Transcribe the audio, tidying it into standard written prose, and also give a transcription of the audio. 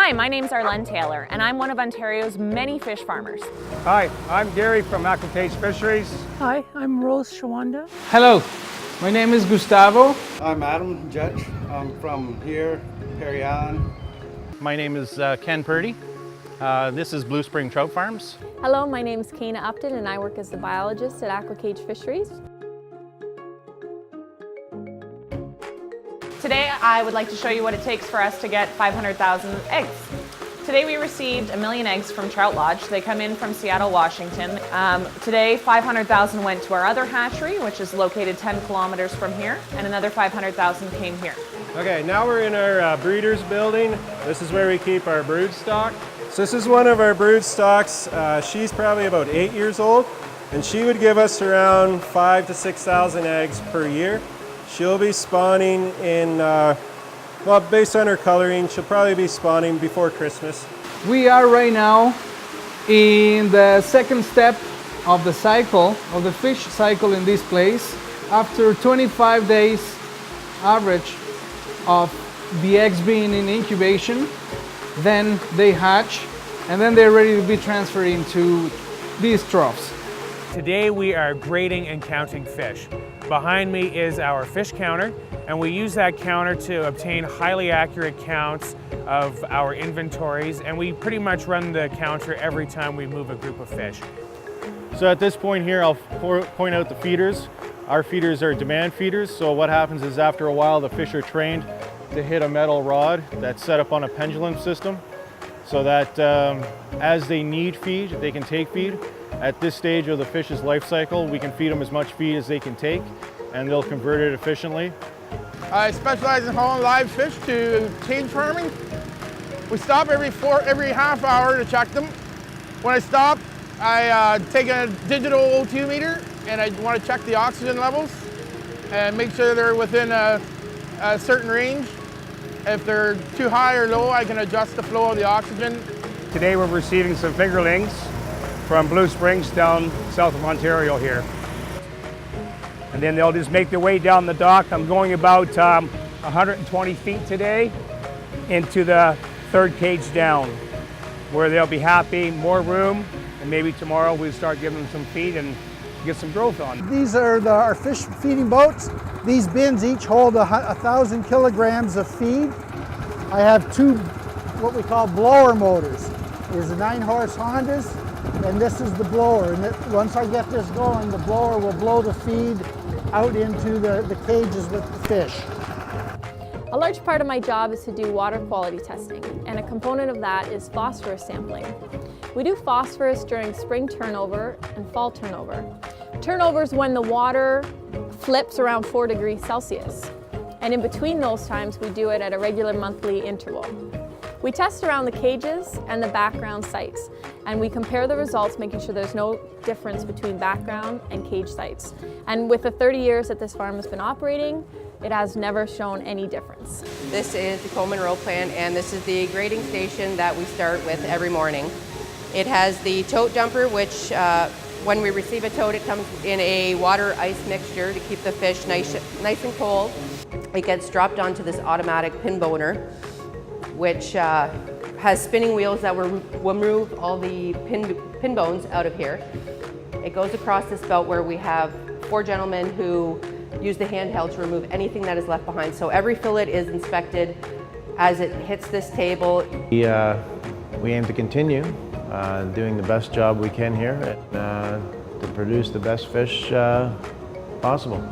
Hi, my name's Arlene Taylor, and I'm one of Ontario's many fish farmers. Hi, I'm Gary from Aquitaine Fisheries. Hi, I'm Rose Shawanda. Hello, my name is Gustavo. I'm Adam Judge. I'm from here, Perry Island. My name is Ken Purdy. This is Blue Spring Trout Farms. Hello, my name is Kayna Upton and I work as the biologist at Aquitaine Fisheries. Today, I would like to show you what it takes for us to get 500,000 eggs. Today, we received 1 million eggs from Trout Lodge. They come in from Seattle, Washington. Today, 500,000 went to our other hatchery, which is located 10 kilometers from here, and another 500,000 came here. Okay, now we're in our breeders building. This is where we keep our brood stock. So this is one of our brood stocks. She's probably about 8 years old, and she would give us around 5,000 to 6,000 eggs per year. She'll be spawning in, well, based on her coloring, she'll probably be spawning before Christmas. We are right now in the second step of the cycle, of the fish cycle in this place. After 25 days average of the eggs being in incubation, then they hatch, and then they're ready to be transferred into these troughs. Today we are grading and counting fish. Behind me is our fish counter, and we use that counter to obtain highly accurate counts of our inventories, and we pretty much run the counter every time we move a group of fish. So at this point here, I'll point out the feeders. Our feeders are demand feeders, so what happens is after a while the fish are trained to hit a metal rod that's set up on a pendulum system so that as they need feed, they can take feed. At this stage of the fish's life cycle, we can feed them as much feed as they can take, and they'll convert it efficiently. I specialize in hauling live fish to cage farming. We stop every half hour to check them. When I stop, I take a digital O2 meter and I want to check the oxygen levels and make sure they're within a certain range. If they're too high or low, I can adjust the flow of the oxygen. Today we're receiving some fingerlings from Blue Springs down south of Ontario here. And then they'll just make their way down the dock. I'm going about 120 feet today into the third cage down, where they'll be happy, more room, and maybe tomorrow we'll start giving them some feed and get some growth on. These are our fish feeding boats. These bins each hold 1,000 kilograms of feed. I have two what we call blower motors. There's the 9-horse Hondas, and this is the blower. And once I get this going, the blower will blow the feed out into the cages with the fish. A large part of my job is to do water quality testing, and a component of that is phosphorus sampling. We do phosphorus during spring turnover and fall turnover. Turnover is when the water flips around 4 degrees Celsius, and in between those times we do it at a regular monthly interval. We test around the cages and the background sites, and we compare the results, making sure there's no difference between background and cage sites. And with the 30 years that this farm has been operating, it has never shown any difference. This is the Coleman Row plant, and this is the grading station that we start with every morning. It has the tote dumper, which when we receive a tote, it comes in a water-ice mixture to keep the fish nice and cold. It gets dropped onto this automatic pin boner, which has spinning wheels that will remove all the pin bones out of here. It goes across this belt where we have 4 gentlemen who use the handheld to remove anything that is left behind. So every fillet is inspected as it hits this table. We aim to continue doing the best job we can here and to produce the best fish possible.